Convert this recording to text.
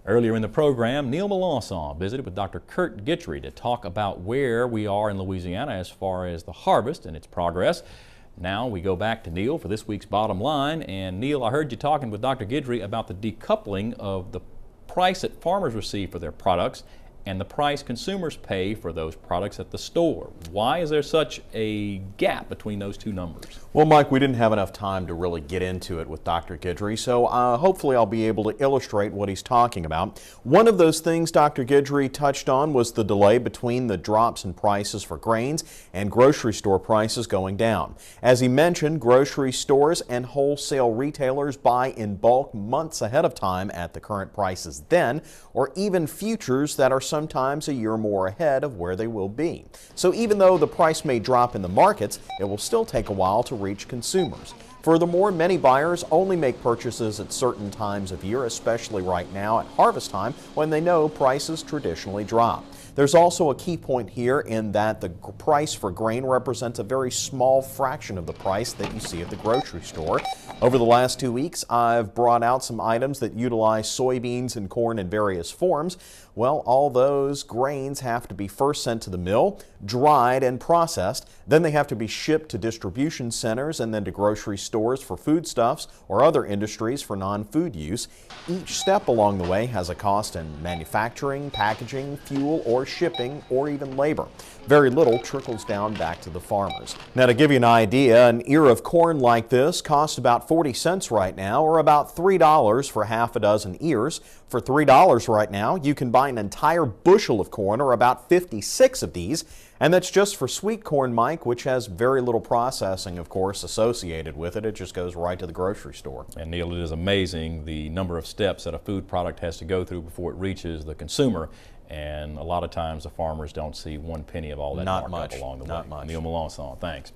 Earlier in the program, Neil Melancon visited with Dr. Kurt Guidry to talk about where we are in Louisiana as far as the harvest and its progress. Now we go back to Neil for this week's Bottom Line. And Neil, I heard you talking with Dr. Guidry about the decoupling of the price that farmers receive for their products and the price consumers pay for those products at the store. Why is there such a gap between those two numbers? Well, Mike, we didn't have enough time to really get into it with Dr. Guidry, so hopefully I'll be able to illustrate what he's talking about. One of those things Dr. Guidry touched on was the delay between the drops in prices for grains and grocery store prices going down. As he mentioned, grocery stores and wholesale retailers buy in bulk months ahead of time at the current prices then, or even futures that are sometimes a year more ahead of where they will be. So even though the price may drop in the markets, it will still take a while to reach consumers. Furthermore, many buyers only make purchases at certain times of year, especially right now at harvest time when they know prices traditionally drop. There's also a key point here in that the price for grain represents a very small fraction of the price that you see at the grocery store. Over the last 2 weeks, I've brought out some items that utilize soybeans and corn in various forms. Well, all those grains have to be first sent to the mill, dried and processed. Then they have to be shipped to distribution centers and then to grocery stores for foodstuffs or other industries for non-food use. Each step along the way has a cost in manufacturing, packaging, fuel, or shipping, or even labor. Very little trickles down back to the farmers. Now, to give you an idea, an ear of corn like this costs about 40 cents right now, or about $3 for half a dozen ears. For $3 right now, you can buy an entire bushel of corn, or about 56 of these. And that's just for sweet corn, Mike, which has very little processing, of course, associated with it. It just goes right to the grocery store. And Neil, it is amazing the number of steps that a food product has to go through before it reaches the consumer. And a lot of times the farmers don't see one penny of all that markup along the way. Not much. Neil Melancon, thanks.